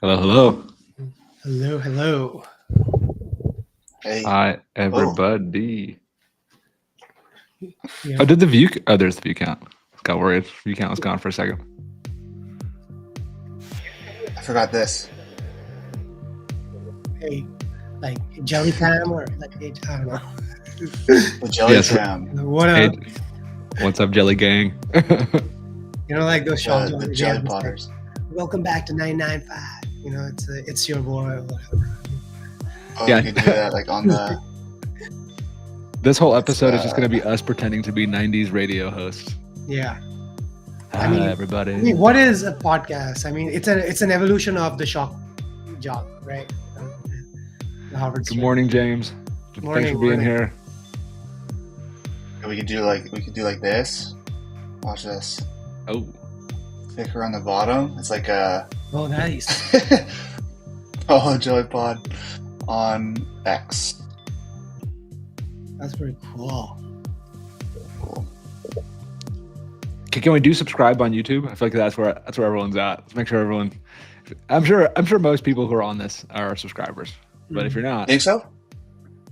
Hello, hello. Hello, hello. Hey. Hi, Oh, everybody. Yeah. Oh, did the view? Oh, there's the view count. Got worried. View count was gone for a second. I forgot this. Hey, like jelly time or like I don't know. The jelly Yes. cam. What Hey, up? what's up, Jelly Gang? Like those shots The over jelly there. potters. Welcome back to 995. It's your boy or whatever. Oh, Yeah. you could do that like on the. This whole episode is just going to be us pretending to be 90s radio hosts. Yeah. Hi, everybody. I mean, what is a podcast? I mean, it's an evolution of the shock jock, right? The Harvard. Good morning, James. Morning, Thanks for being morning. here. We could do like this. Watch this. Oh, Sticker on the bottom. It's like a Oh, nice. oh jelly pod on X. That's pretty cool. Cool. can we do subscribe on YouTube? I feel like that's where everyone's at. Let's make sure everyone. I'm sure most people who are on this are subscribers. But if you're not, Think so?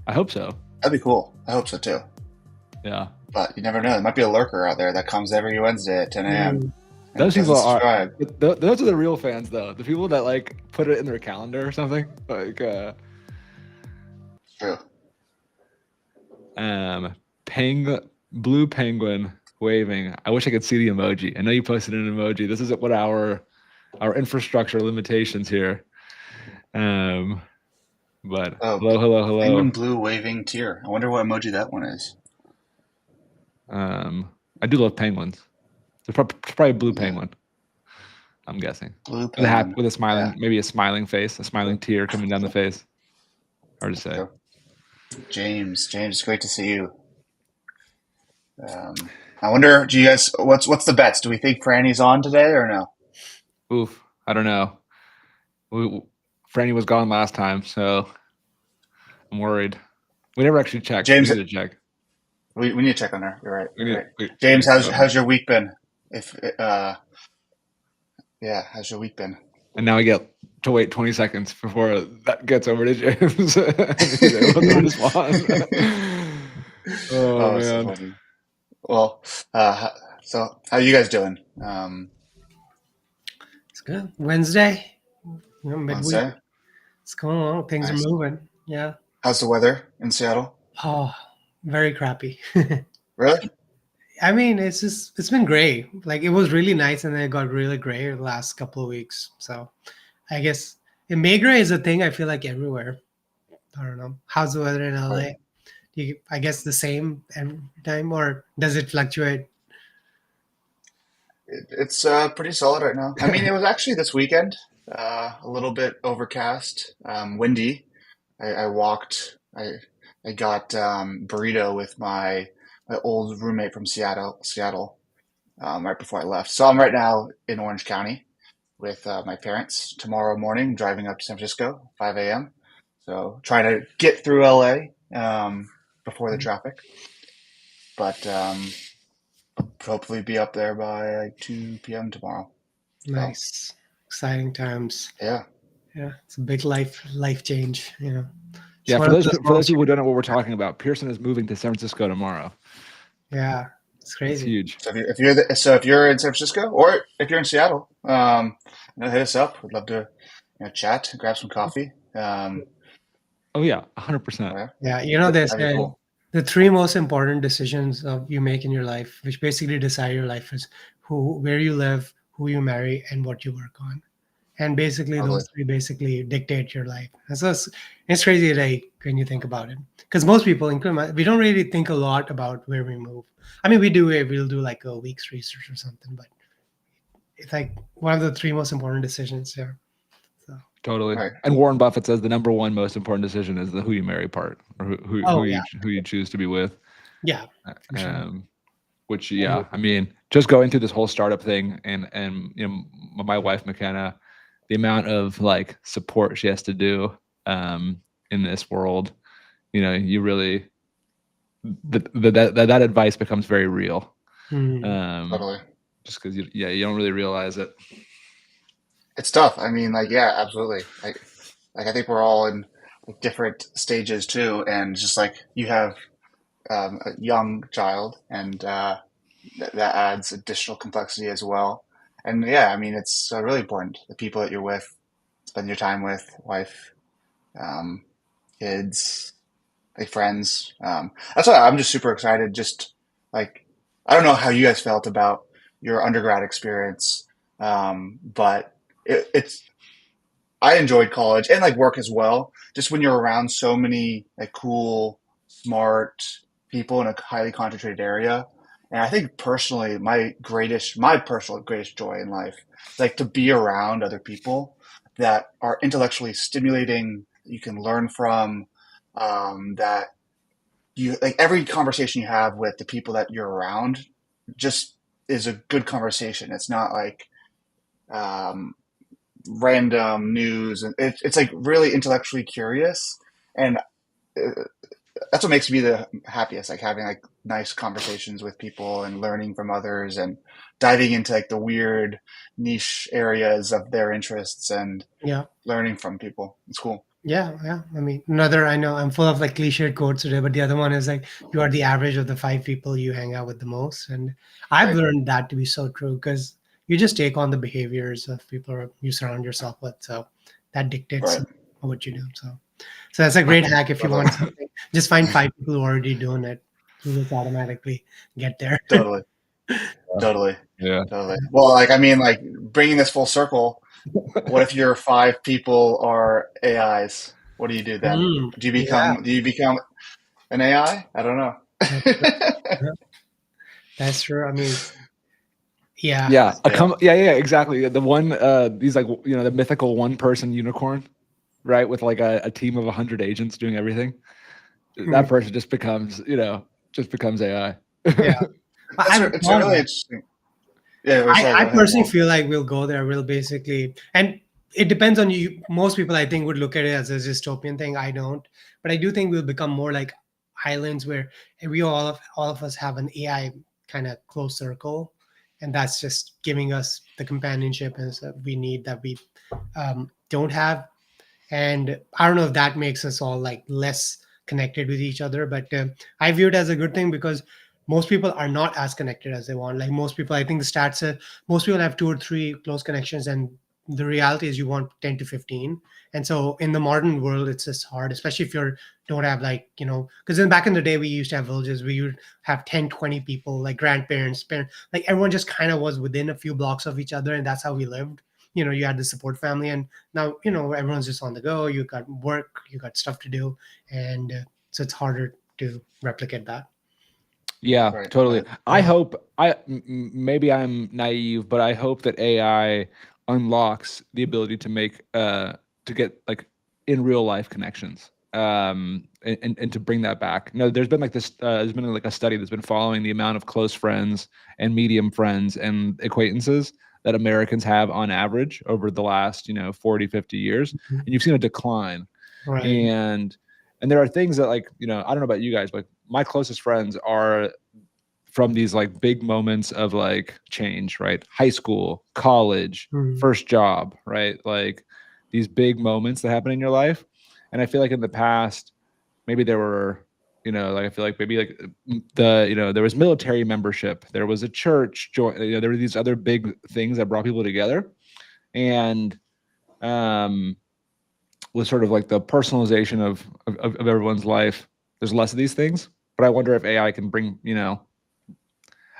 I hope so. That'd be cool. I hope so too. Yeah. But you never know. There might be a lurker out there that comes every Wednesday at 10 a.m. Those people are. Subscribe. Those are the real fans, though. The people that like put it in their calendar or something. Like, True. blue penguin waving. I wish I could see the emoji. I know you posted an emoji. This is what our infrastructure limitations here. But Oh, hello. Penguin blue waving tear. I wonder what emoji that one is. I do love penguins. It's probably a blue penguin. I'm guessing. Blue penguin. With a smiling, maybe a smiling face, a smiling tear coming down the face. Hard to say. Sure. James, it's great to see you. I wonder, do you guys, what's the bets? Do we think Franny's on today or no? Oof, I don't know. Franny was gone last time, so I'm worried. We never actually checked. James, we need to check. We need to check on her. You're right. James, how's your week been? How's your week been? And now I get to wait 20 seconds before that gets over to James. He's able to respond. Oh man. So funny. Well, so how are you guys doing? It's good. Wednesday. Midweek. Wednesday? It's going along. Things are moving. Yeah. How's the weather in Seattle? Oh, very crappy. Really? I mean, it's been gray. Like it was really nice, and then it got really gray the last couple of weeks. So, I guess May gray is a thing. I feel like everywhere. I don't know. How's the weather in LA? I guess the same every time, or does it fluctuate? It's pretty solid right now. I mean, it was actually this weekend, a little bit overcast, windy. I walked. I got burrito with my old roommate from Seattle, right before I left. So I'm right now in Orange County with my parents. Tomorrow morning, driving up to San Francisco, 5 a.m. So trying to get through LA before the traffic, but hopefully be up there by like 2 p.m. tomorrow. Nice, exciting times. Yeah. It's a big life change. Yeah, for those people who don't know what we're talking about, Pearson is moving to San Francisco tomorrow. Yeah, it's crazy. It's huge. So if you're in San Francisco or if you're in Seattle, hit us up. We'd love to chat, grab some coffee. Oh yeah, 100%. Yeah, there's the three most important decisions you make in your life, which basically decide your life, is where you live, who you marry, and what you work on. And basically, those three basically dictate your life. And so it's crazy when you think about it. Because most people, including we don't really think a lot about where we move. I mean, we'll do like a week's research or something, but it's like one of the three most important decisions here. So. Totally. Right. And Warren Buffett says the number one most important decision is the who you marry part, or who you choose to be with. Yeah. Sure. Which I mean, just going through this whole startup thing, and my wife McKenna, the amount of like support she has to do in this world, you really that advice becomes very real. Totally. Just because you don't really realize it. it's tough. I mean, like, yeah, absolutely. I think we're all in like, different stages too, and just like you have a young child, and that adds additional complexity as well. And yeah, I mean, it's really important the people that you're with, spend your time with, wife, um, kids, like friends. That's why I'm just super excited. Just like I don't know how you guys felt about your undergrad experience, but it's I enjoyed college and like work as well. Just when you're around so many like cool, smart people in a highly concentrated area. And I think personally, my personal greatest joy in life is like to be around other people that are intellectually stimulating, you can learn from, that you like every conversation you have with the people that you're around just is a good conversation. It's not like, um, random news, and it's like really intellectually curious, and uh, that's what makes me the happiest, like having like nice conversations with people and learning from others and diving into like the weird niche areas of their interests and Yeah. learning from people. It's cool. Yeah. I mean, I know I'm full of like cliched quotes today, but the other one is like, you are the average of the five people you hang out with the most. And I've Right. learned that to be so true because you just take on the behaviors of people you surround yourself with. So that dictates Right. what you do. So that's a great hack if you Totally. want something. Just find five people who are already doing it. You just automatically get there. Totally. Totally. Yeah. Totally. Well, like, I mean, like bringing this full circle, what if your five people are AIs? What do you do then? Yeah, Do you become an AI? I don't know. that's true. Yeah, that's true. I mean, yeah. Yeah. Yeah. Yeah, exactly. The one, these like, the mythical one person unicorn, right? With like a team of 100 agents doing everything. That Mhm. person just becomes AI. Yeah. I That's haven't it's a thought of really that. interesting. Yeah, we're sorry. I Go ahead, personally Paul. feel like we'll go there. We'll basically, and it depends on you. Most people, I think, would look at it as a dystopian thing. I don't, but I do think we'll become more like islands where we all of us have an AI kind of close circle, and that's just giving us the companionship and stuff we need that we don't have. And I don't know if that makes us all like less connected with each other, but I view it as a good thing because most people are not as connected as they want. Like most people, I think the stats say most people have two or three close connections, and the reality is you want 10 to 15. And so in the modern world it's just hard, especially if you don't have like, because then back in the day we used to have villages, we would have 10, 20 people, like grandparents, parents, like everyone just kind of was within a few blocks of each other, and that's how we lived. You had the support family. And now everyone's just on the go, you got work, you got stuff to do, and so it's harder to replicate that. Yeah, Right. totally. Right. I hope maybe I'm naive, but I hope that AI unlocks the ability to make to get like in real life connections. And to bring that back. No, there's been like this there's been like a study that's been following the amount of close friends and medium friends and acquaintances that Americans have on average over the last, 40, 50 years. Mhm. And you've seen a decline. Right. And there are things that like, I don't know about you guys, but my closest friends are from these like big moments of like change, right? High school, college, Mhm. first job, right? Like these big moments that happen in your life. And I feel like in the past, maybe there were, like I feel like maybe like there was military membership, there was a church join, there were these other big things that brought people together. And um with sort of like the personalization of everyone's life, there's less of these things. But I wonder if AI can bring,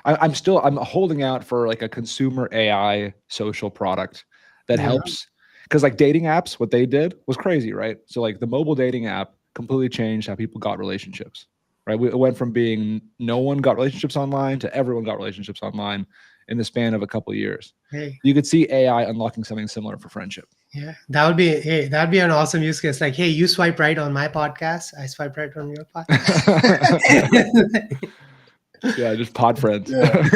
I'm holding out for like a consumer AI social product that Yeah. helps, because like dating apps, what they did was crazy, right? So like the mobile dating app completely changed how people got relationships, right? It went from being no one got relationships online to everyone got relationships online in the span of a couple of years. Hey. You could see AI unlocking something similar for friendship. Yeah, that'd be an awesome use case. Like, hey, you swipe right on my podcast, I swipe right on your podcast. Yeah, just pod friends. Yeah.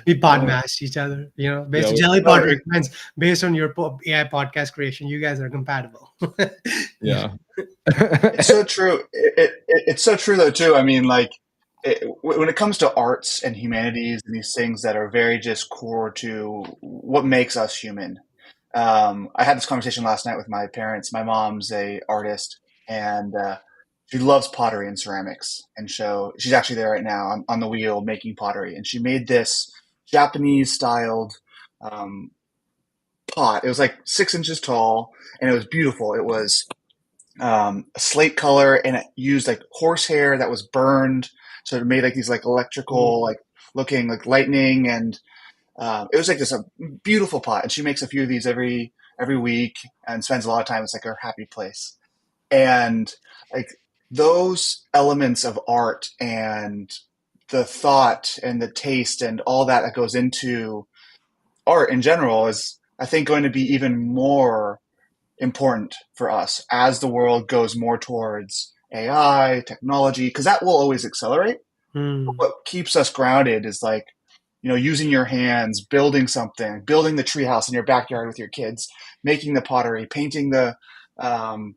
We pod Uh, match each other, Yeah, based Jelly Pod no, recommends based on your AI podcast creation. You guys are compatible. Yeah. yeah. it's so true. It's so true though too. I mean, like when it comes to arts and humanities and these things that are very just core to what makes us human, I had this conversation last night with my parents. My mom's a artist, and she loves pottery and ceramics. And so she's actually there right now on the wheel making pottery. And she made this Japanese styled um, pot. It was like 6 inches tall, and it was beautiful. It was a slate color, and it used like horsehair that was burned, so it made like these like electrical like looking like lightning, and it was like this a beautiful pot. And she makes a few of these every week and spends a lot of time. It's like her happy place, and like those elements of art and the thought and the taste and all that that goes into art in general is, I think, going to be even more important for us as the world goes more towards AI technology, because that will always accelerate. But Hmm. what keeps us grounded is like, using your hands, building something, building the treehouse in your backyard with your kids, making the pottery, painting the um,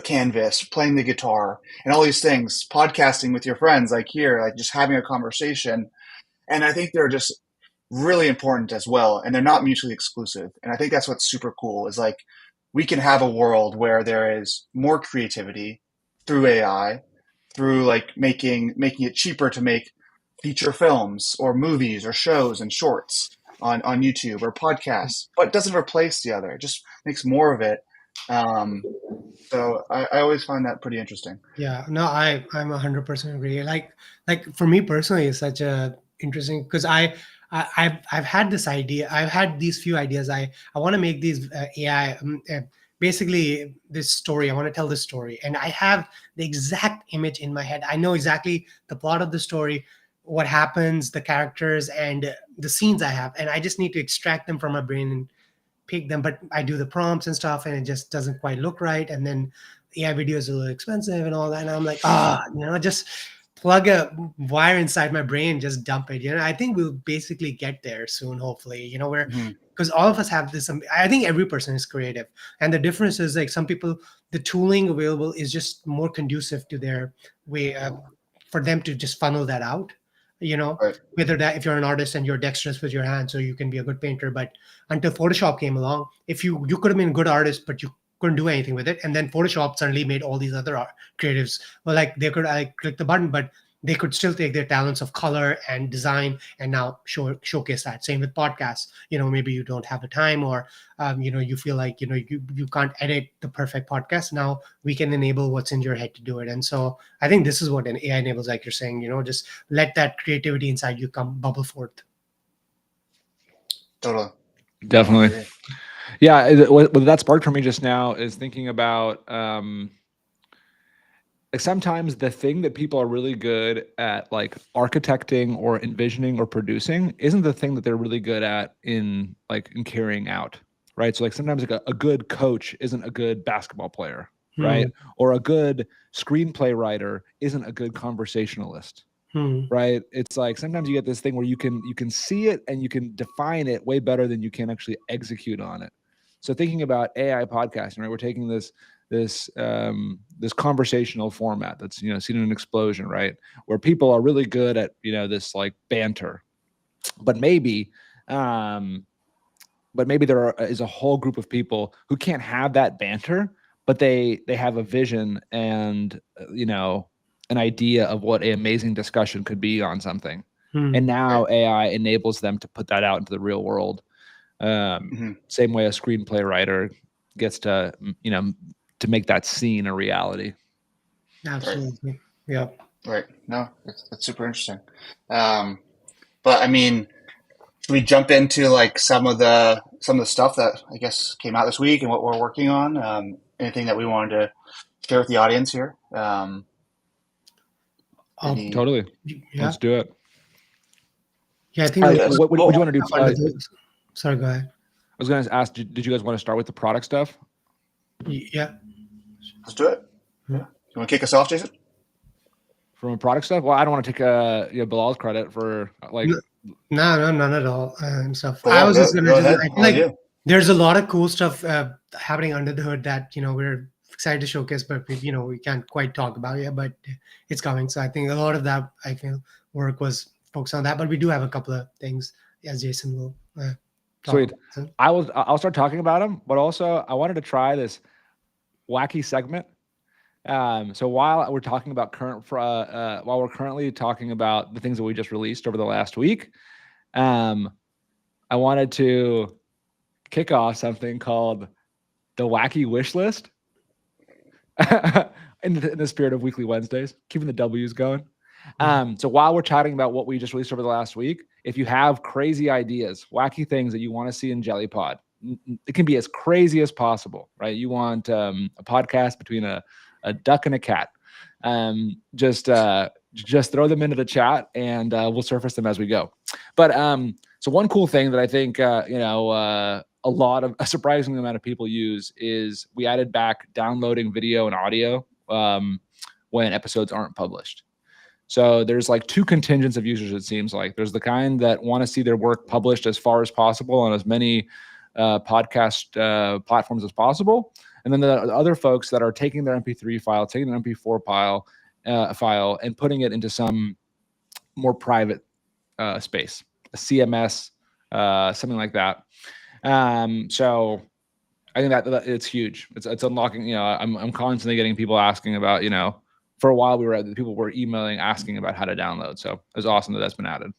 canvas, playing the guitar, and all these things, podcasting with your friends, like here, like just having a conversation. And I think they're just really important as well, and they're not mutually exclusive. And I think that's what's super cool is like we can have a world where there is more creativity through AI, through like making it cheaper to make feature films or movies or shows and shorts on YouTube or podcasts, but it doesn't replace the other. It just makes more of it. Um, so I always find that pretty interesting. Yeah, no, I'm 100% agree. Like for me personally, it's such a interesting because I've had this idea. I've had these few ideas. I want to make these AI basically this story. I want to tell this story, and I have the exact image in my head. I know exactly the plot of the story, what happens, the characters, and the scenes I have, and I just need to extract them from my brain and pick them, but I do the prompts and stuff, and it just doesn't quite look right. And then AI video is a little expensive and all that. And I'm like, just plug a wire inside my brain, just dump it. I think we'll basically get there soon, hopefully. Where Hmm. because all of us have this. I think every person is creative, and the difference is like some people, the tooling available is just more conducive to their way for them to just funnel that out. You know, Right. whether that if you're an artist and you're dexterous with your hands, so you can be a good painter, but until Photoshop came along. If you could have been a good artist, but you couldn't do anything with it, and then Photoshop suddenly made all these other creatives. Well, like they could click the button, but they could still take their talents of color and design and now showcase that. Same with podcasts. Maybe you don't have the time, or you feel like you can't edit the perfect podcast. Now we can enable what's in your head to do it. And so I think this is what an AI enables, like you're saying. Just let that creativity inside you come bubble forth. Totally. Definitely. Yeah, what that sparked for me just now is thinking about like sometimes the thing that people are really good at, like architecting or envisioning or producing, isn't the thing that they're really good at in carrying out, right? So like sometimes like a good coach isn't a good basketball player, right? Hmm. Or a good screenplay writer isn't a good conversationalist, Hmm. right? It's like sometimes you get this thing where you can see it and you can define it way better than you can actually execute on it. So thinking about AI podcasting, right? We're taking this conversational format that's seen an explosion, right? Where people are really good at this like banter, but maybe um, there is a whole group of people who can't have that banter, but they have a vision and an idea of what an amazing discussion could be on something. And Hmm. now AI enables them to put that out into the real world. Hmm. Same way a screenplay writer gets to to make that scene a reality. Right. Absolutely. Yeah. Right. No, that's super interesting. But I mean, should we jump into like some of the stuff that I guess came out this week and what we're working on? Anything that we wanted to share with the audience here? Um, Any? Totally. yeah. Let's do it. Yeah. I think we'll put What Well, do you want to do? stuff under the. Sorry. Go ahead. I was going to ask, did you guys want to start with the product stuff? Yeah. let's do it. Hmm. Yeah. You want to kick us off, Jason? From a product stuff? Well, I don't want to take Bilal's credit for like. No, none at all and stuff. I Bilal, was just gonna go just. ahead. I feel All like you. there's a lot of cool stuff happening under the hood that we're excited to showcase, but we can't quite talk about yet. But it's coming. So I think a lot of that I feel work was focused on that. But we do have a couple of things, as Jason will. Sweet. I'll start talking about them, but also I wanted to try this wacky segment. So while we're talking about while we're currently talking about the things that we just released over the last week, I wanted to kick off something called the Wacky Wish List. in the spirit of Weekly Wednesdays, keeping the W's going. So while we're chatting about what we just released over the last week, if you have crazy ideas, wacky things that you want to see in JellyPod, it can be as crazy as possible, right? You want a podcast between a duck and a cat. Just throw them into the chat and we'll surface them as we go. But so one cool thing that I think a surprising amount of people use is we added back downloading video and audio when episodes aren't published. So there's like two contingents of users, it seems like. There's the kind that want to see their work published as far as possible on as many podcast platforms as possible. And then the other folks that are taking their MP3 file, taking their MP4 file and putting it into some more private space, a CMS, something like that. So I think that it's huge. It's unlocking, I'm constantly getting people asking about, for a while people were emailing asking about how to download. So it's awesome that that's been added.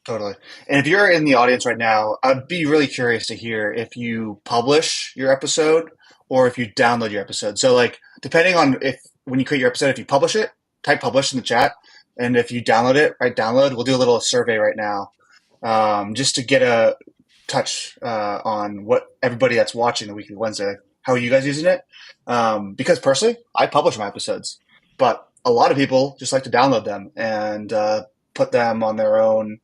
Totally. And if you're in the audience right now, I'd be really curious to hear if you publish your episode or if you download your episode. So like, depending on when you create your episode, if you publish it, type publish in the chat. And if you download it, write download. We'll do a little survey right now just to get a touch on what everybody that's watching the Weekly Wednesday, how are you guys using it? Because personally, I publish my episodes, but a lot of people just like to download them and put them on their own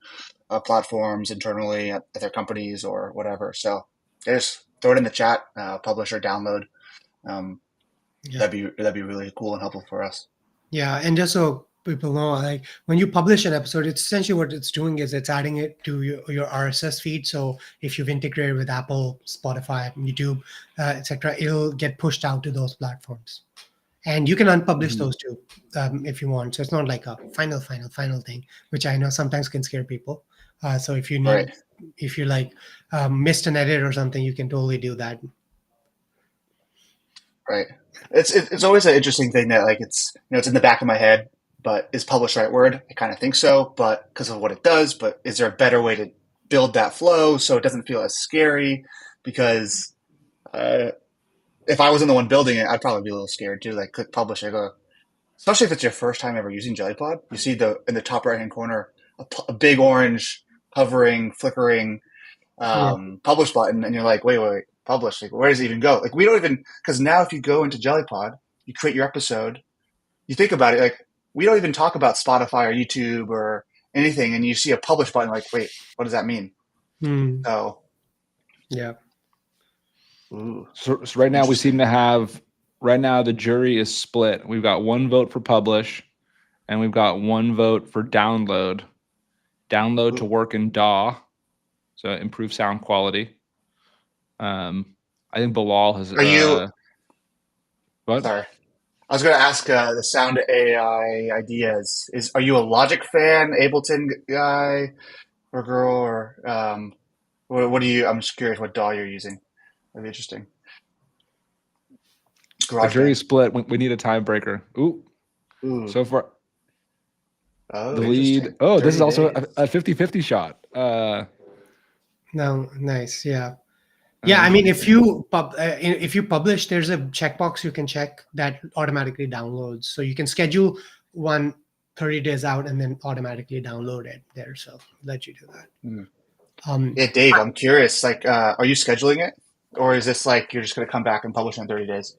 platforms internally at their companies or whatever. So just throw it in the chat, publish or download. That'd be really cool and helpful for us. Yeah, and just so people know, like when you publish an episode, it's essentially what it's doing is it's adding it to your RSS feed. So if you've integrated with Apple, Spotify, YouTube, etc., it'll get pushed out to those platforms. And you can unpublish those too if you want. So it's not like a final thing, which I know sometimes can scare people. So if you need, if you like missed an edit or something, you can totally do that. Right. It's always an interesting thing that like it's in the back of my head, but is publish the right word? I kind of think so, but because of what it does. But is there a better way to build that flow so it doesn't feel as scary? Because if I wasn't the one building it, I'd probably be a little scared too. Like click publish, I go, especially if it's your first time ever using JellyPod. You see in the top right hand corner a big orange hovering, flickering publish button, and you're like, wait, publish. Like, where does it even go? Like we don't even, because now if you go into JellyPod, you create your episode, you think about it, like we don't even talk about Spotify or YouTube or anything, and you see a publish button, like, wait, what does that mean? Oh, yeah. Ooh. So right now we seem to have, the jury is split. We've got one vote for publish, and we've got one vote for download. Download to work in DAW, so improve sound quality. I think Bilal has. Are you? What? Sorry, I was going to ask the Sound AI ideas. Are you a Logic fan, Ableton guy or girl, or what do you? I'm just curious what DAW you're using. That'd be interesting. The jury split. We need a tiebreaker. Ooh. So far, the lead. Oh, this is also a 50-50 shot. No, nice. Yeah. Yeah, I mean, if you publish, there's a checkbox you can check that automatically downloads. So you can schedule one 30 days out and then automatically download it there. So let you do that. Yeah, Dave, I'm curious. Like, are you scheduling it, or is this like you're just going to come back and publish in 30 days?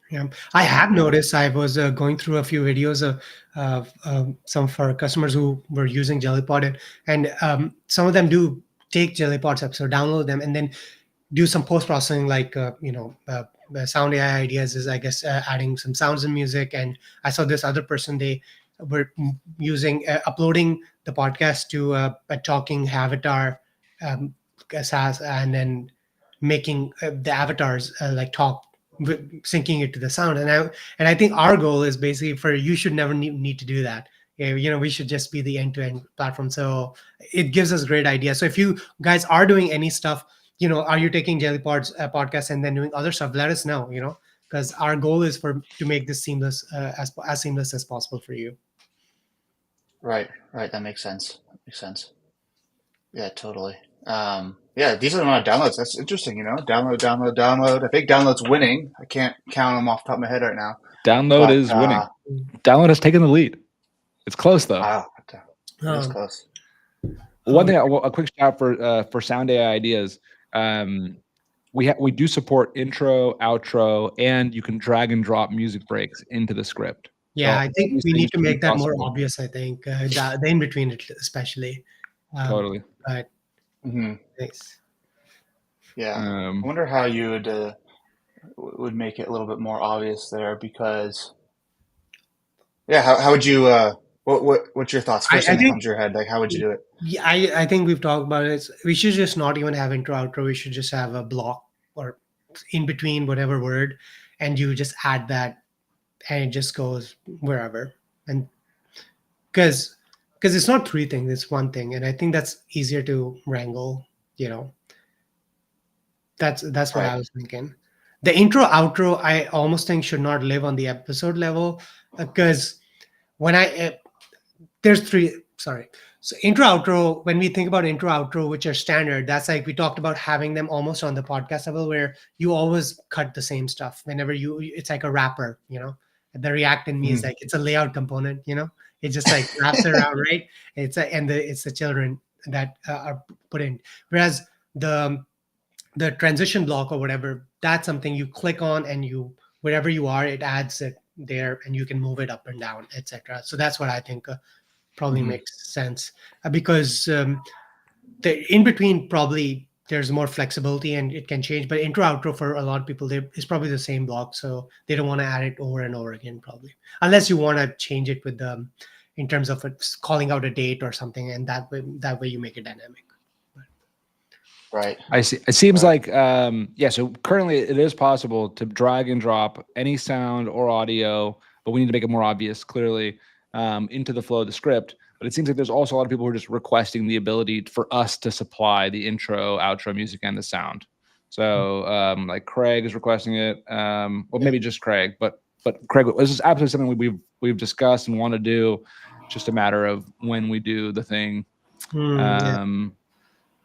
Yeah, I have noticed. I was going through a few videos of some of our customers who were using JellyPod, and some of them do take JellyPod's episode, download them, and then do some post processing, like Sound AI ideas is, I guess, adding some sounds and music. And I saw this other person, they were using uploading the podcast to a talking avatar SaaS, and then making the avatars like talk, syncing it to the sound. And I think our goal is basically you should never need to do that. we should just be the end-to-end platform. So it gives us great ideas. So if you guys are doing any stuff, are you taking Jellypod's podcast and then doing other stuff, let us know, because our goal is to make this seamless, as seamless as possible for you. Right. That makes sense. Yeah, totally. Yeah, decent amount of downloads. That's interesting, download. I think download's winning. I can't count them off the top of my head right now. Download But, is winning. Download has taken the lead. It's close though. Wow, it is close. One thing, a quick shout for Sound AI Ideas. We do support intro, outro, and you can drag and drop music breaks into the script. Yeah, So I think we need to make that more possible. obvious. I think the in between it, especially. Totally. But Mm-hmm. nice. Yeah, I wonder how you would make it a little bit more obvious there, because how would you what's your thoughts? First thing that comes to your head, like how would you do it? Yeah, I think we've talked about it. We should just not even have intro outro. We should just have a block or in between whatever word, and you just add that, and it just goes wherever. And because it's not three things, it's one thing, and I think that's easier to wrangle. That's what Right. I was thinking. The intro outro, I almost think should not live on the episode level, because when there's three. Sorry. So intro outro, when we think about intro outro, which are standard, that's like we talked about having them almost on the podcast level, where you always cut the same stuff whenever it's like a wrapper. The React in me is like it's a layout component. It just like wraps around, right? It's the children that are put in, whereas the transition block or whatever, that's something you click on, and wherever you are, it adds it there, and you can move it up and down, etc. So that's what I think probably makes sense, because the in between, probably there's more flexibility and it can change. But intro outro for a lot of people, it's probably the same block, so they don't want to add it over and over again, probably, unless you want to change it with in terms of it's calling out a date or something, and that way you make it dynamic. Right. I see. It seems like so currently it is possible to drag and drop any sound or audio, but we need to make it more obvious, clearly, into the flow of the script. But it seems like there's also a lot of people who are just requesting the ability for us to supply the intro, outro music, and the sound. So like Craig is requesting it. Well, maybe just Craig, but Craig, this is absolutely something we've discussed and want to do. It's just a matter of when we do the thing.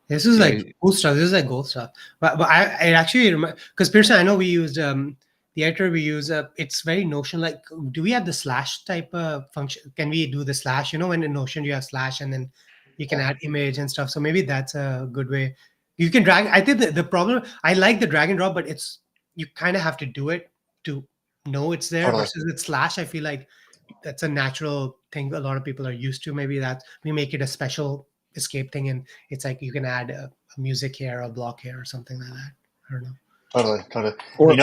This is like cool stuff. This is like gold stuff. But I actually remember, because Pearson, I know we used the editor we use. It's very Notion like. Do we have the slash type function? Can we do the slash? When in Notion you have slash, and then you can add image and stuff. So maybe that's a good way. You can drag. I think the problem. I like the drag and drop, but you kind of have to do it to know it's there. Totally. Versus with slash, I feel like that's a natural thing a lot of people are used to. Maybe that we make it a special escape thing, and it's like you can add a music here, a block here, or something like that. I don't know. Totally. Or a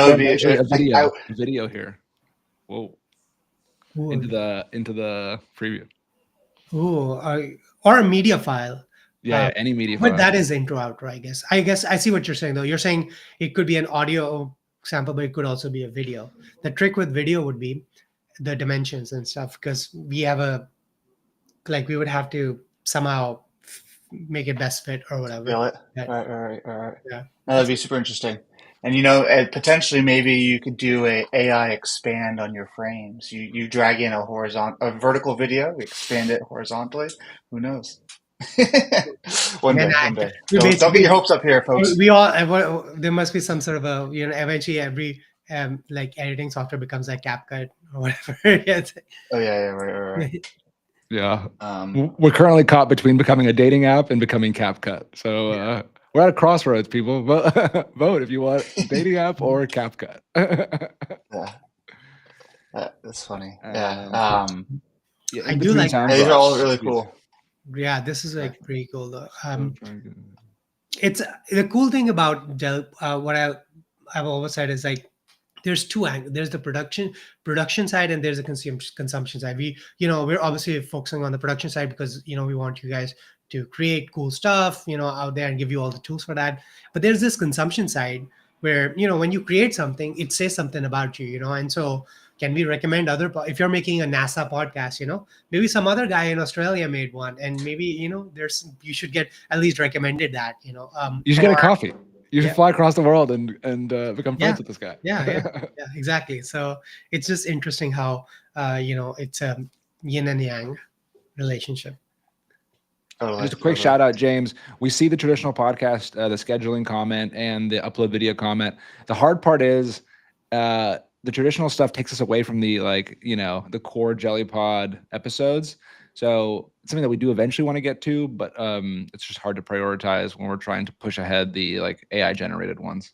video here. Whoa. Ooh. Into the preview. Ooh, or a media file. Yeah, any media file. But that is intro outro, I guess. I see what you're saying though. You're saying it could be an audio sample, but it could also be a video. The trick with video would be the dimensions and stuff, because we would have to somehow make it best fit or whatever. Feel it. Yeah. Right. Yeah. That'd be super interesting. And potentially maybe you could do a AI expand on your frames. You drag in a vertical video, expand it horizontally. Who knows? One day. Don't get your hopes up here, folks. We all there must be some sort of a eventually every like editing software becomes like CapCut or whatever. Oh yeah, right. Yeah. We're currently caught between becoming a dating app and becoming CapCut. So we're at a crossroads, people. Vote if you want dating app or CapCut. Yeah. That's funny. I do like that. These are all really cool. Yeah, this is like pretty cool though. It's the cool thing about what I've always said is like there's two angles. There's the production side, and there's the consumption side. We're obviously focusing on the production side because we want you guys to create cool stuff out there and give you all the tools for that. But there's this consumption side where when you create something, it says something about you, and so can we recommend other if you're making a NASA podcast, maybe some other guy in Australia made one, and maybe you should get at least recommended that, You should get a coffee. You should Yeah. fly across the world and become Yeah. friends with this guy. Yeah, exactly. So it's just interesting how it's a yin and yang relationship. Totally, Just a quick shout out, James. We see the traditional podcast, the scheduling comment and the upload video comment. The hard part is the traditional stuff takes us away from the the core Jelly Pod episodes. So it's something that we do eventually want to get to, but it's just hard to prioritize when we're trying to push ahead the AI generated ones.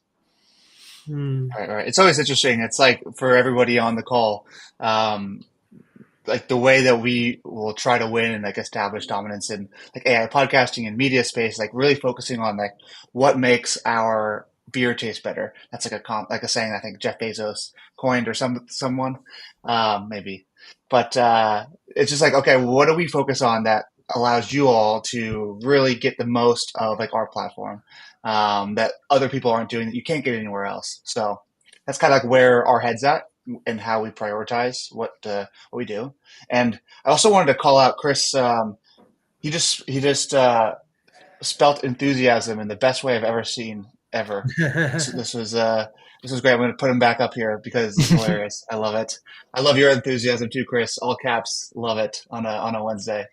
Right. It's always interesting. It's like for everybody on the call, like the way that we will try to win and like establish dominance in like AI podcasting and media space, like really focusing on like what makes our beer taste better. That's like a saying I think Jeff Bezos coined or someone, maybe. But it's just like, okay, what do we focus on that allows you all to really get the most of like our platform that other people aren't doing that you can't get anywhere else. So that's kind of like where our head's at and how we prioritize what we do. And I also wanted to call out Chris. He just spelt enthusiasm in the best way I've ever seen ever. This was great. I'm going to put him back up here because it's hilarious. I love it. I love your enthusiasm too, Chris. All caps. Love it on a Wednesday.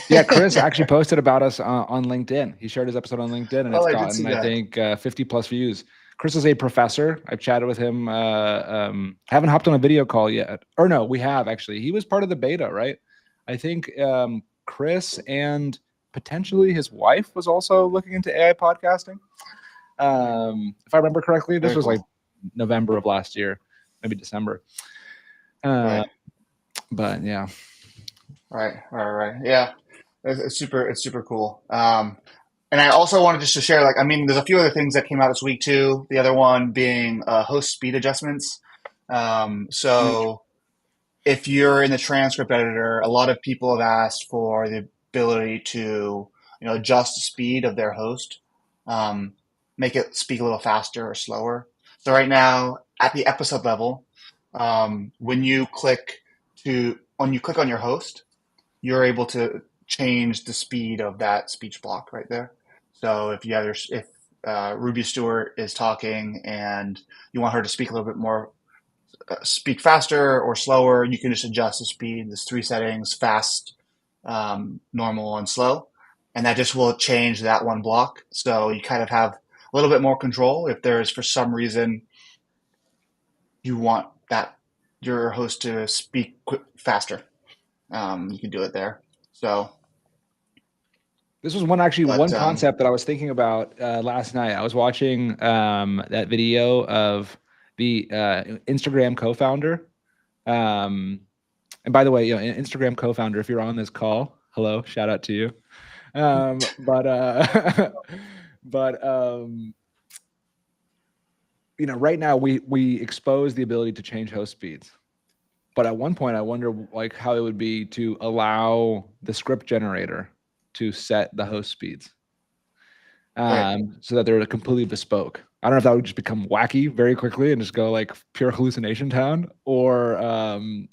Yeah, Chris actually posted about us on LinkedIn. He shared his episode on LinkedIn, and it's gotten, I think, 50 plus views. Chris is a professor. I've chatted with him. Haven't hopped on a video call yet. Or no, we have actually. He was part of the beta, right? I think Chris and potentially his wife was also looking into AI podcasting. If I remember correctly, this was like November of last year, maybe December. Right. But yeah. Right. Yeah. It's super cool. And I also wanted just to share, like, I mean, there's a few other things that came out this week too. The other one being host speed adjustments. So if you're in the transcript editor, a lot of people have asked for the ability to, adjust the speed of their host, make it speak a little faster or slower. So right now at the episode level, when you click on your host, you're able to change the speed of that speech block right there. So if Ruby Stewart is talking and you want her to speak a little bit more, speak faster or slower, you can just adjust the speed. There's 3 settings: fast, normal, and slow. And that just will change that one block. So you kind of have a little bit more control. If there's, for some reason, you want your host to speak faster, you can do it there. So this was one concept that I was thinking about last night. I was watching that video of the Instagram co-founder. And by the way, Instagram co-founder, if you're on this call, hello, shout out to you. Right now we expose the ability to change host speeds. But at one point, I wonder like how it would be to allow the script generator to set the host speeds, so that they're completely bespoke. I don't know if that would just become wacky very quickly and just go like pure hallucination town, or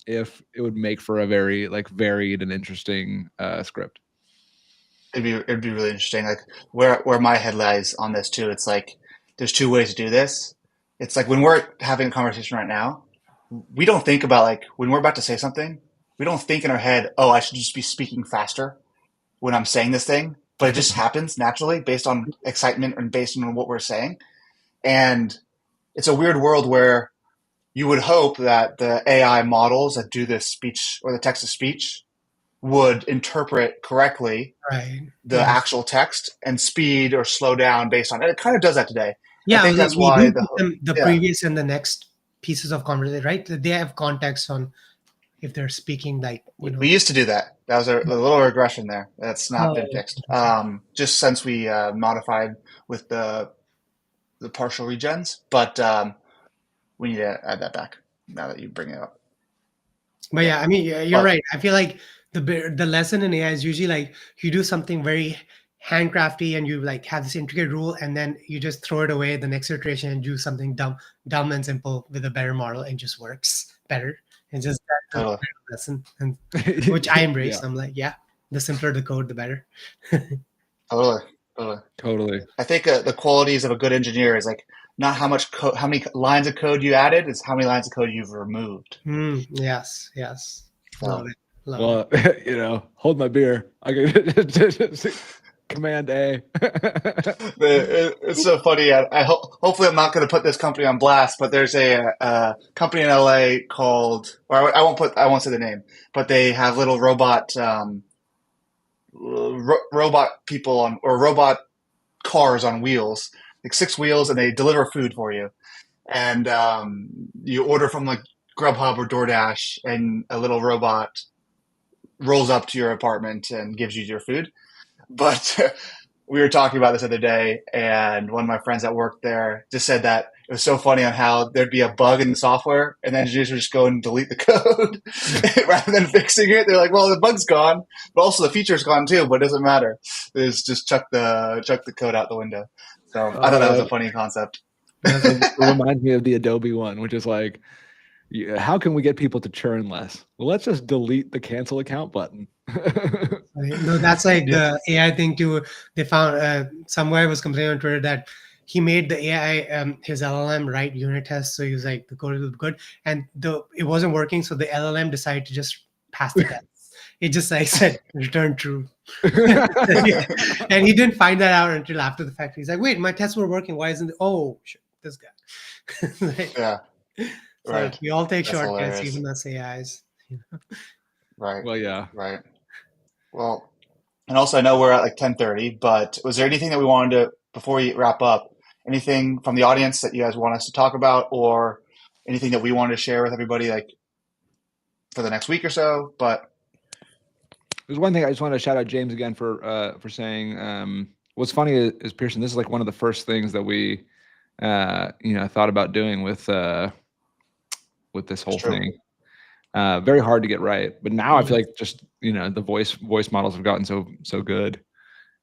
if it would make for a very like varied and interesting script. It'd be really interesting. Like where my head lies on this too. It's like there's 2 ways to do this. It's like when we're having a conversation right now, we don't think about like when we're about to say something, we don't think in our head, oh, I should just be speaking faster when I'm saying this thing. But it just happens naturally based on excitement and based on what we're saying. And it's a weird world where you would hope that the AI models that do this speech or the text to speech would interpret correctly the actual text and speed or slow down based on it. It kind of does that today. Yeah, I think that's why the previous and the next pieces of conversation, right? They have context on if they're speaking like we used to do that. That was a little regression there. That's not been fixed. Just since we modified with the partial regens, but we need to add that back now that you bring it up. But yeah, I mean, you're right. I feel like the lesson in AI is usually like you do something very handcrafty and you like have this intricate rule, and then you just throw it away the next iteration and do something dumb and simple with a better model, and just works better. It's just that's a Totally. lesson, and which I embrace. Yeah, I'm like, yeah, the simpler the code, the better. Totally. Totally. totally. I think the qualities of a good engineer is like not how many lines of code you added, it's how many lines of code you've removed. Yes, yes. Love So it. Love it. Well, hold my beer. I can Command A. it's so funny. Hopefully I'm not going to put this company on blast, but there's a company in LA called, or I won't say the name, but they have little robot people on, or robot cars on wheels, like 6 wheels, and they deliver food for you. And you order from like Grubhub or DoorDash, and a little robot rolls up to your apartment and gives you your food. But we were talking about this the other day, and one of my friends that worked there just said that it was so funny on how there'd be a bug in the software, and engineers would just go and delete the code rather than fixing it. They're like, "Well, the bug's gone, but also the feature's gone too, but it doesn't matter. It's just chuck the code out the window." So I thought that was a funny concept. It reminds me of the Adobe one, which is like, how can we get people to churn less? Well, let's just delete the cancel account button. No, that's like Yeah. the AI thing too. They found some guy was complaining on Twitter that he made the AI his LLM write unit tests. So he was like, the code is good, and it wasn't working. So the LLM decided to just pass the test. It just like said return true, and he didn't find that out until after the fact. He's like, wait, my tests were working. Why isn't it? Oh, shit, this guy. Like, Yeah, so right. we all take That's shortcuts, hilarious. even us AIs. Right, Well, yeah. right. Well, and also I know we're at like 10:30, but was there anything that we wanted to, before we wrap up, anything from the audience that you guys want us to talk about, or anything that we wanted to share with everybody, like for the next week or so? But There's one thing I just want to shout out James again for saying. What's funny is Pearson. This is like one of the first things that we thought about doing with this whole it's true. thing. Very hard to get right, but now I feel Yes. like just the voice models have gotten so good.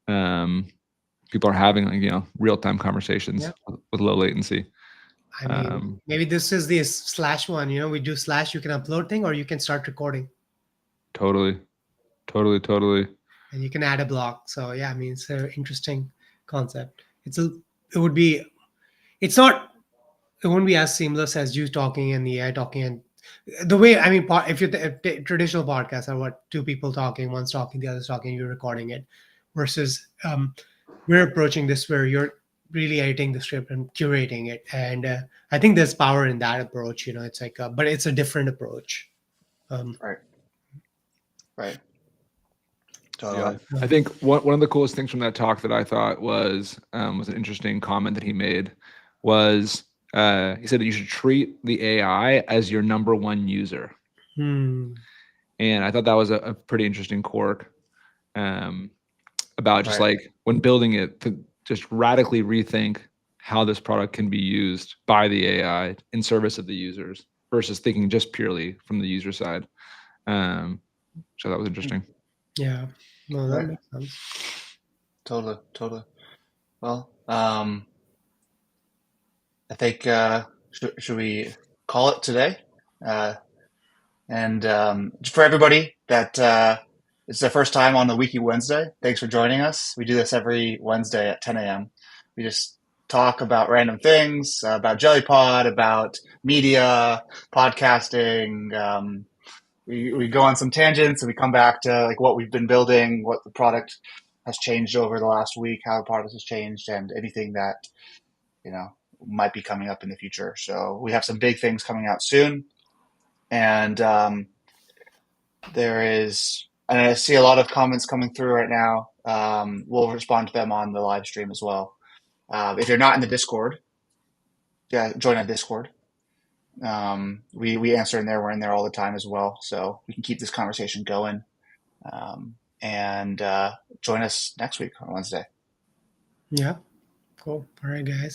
People are having like real-time conversations Yeah. with low latency. I mean, maybe this is the slash one. We do slash. You can upload thing, or you can start recording, Totally. and you can add a block. So yeah, I mean, it's an interesting concept. It would be. It's not. It wouldn't be as seamless as you talking and the AI talking, and the way. I mean, if you're traditional podcasts are what two people talking, one's talking, the other's talking, you're recording it, versus we're approaching this where you're really editing the script and curating it, and I think there's power in that approach. It's like, but it's a different approach. Right, right. Yeah, Totally. I think one of the coolest things from that talk that I thought was an interesting comment that he made was he said that you should treat the AI as your number one user, Hmm. and I thought that was a pretty interesting quirk about just Right. like when building it to just radically rethink how this product can be used by the AI in service of the users versus thinking just purely from the user side. So that was interesting. Yeah. No, that Right. makes sense. Totally. Totally. Well, I think should we call it today? And for everybody that it's their first time on the Wiki Wednesday, thanks for joining us. We do this every Wednesday at 10 a.m. We just talk about random things, about JellyPod, about media, podcasting. We go on some tangents and we come back to like what we've been building, what the product has changed over the last week, how the product has changed, and anything that might be coming up in the future. So we have some big things coming out soon, and and I see a lot of comments coming through right now. We'll respond to them on the live stream as well. If you're not in the Discord, yeah, join our Discord. We answer in there. We're in there all the time as well, so we can keep this conversation going. And join us next week on Wednesday. Yeah. Cool. All right, guys.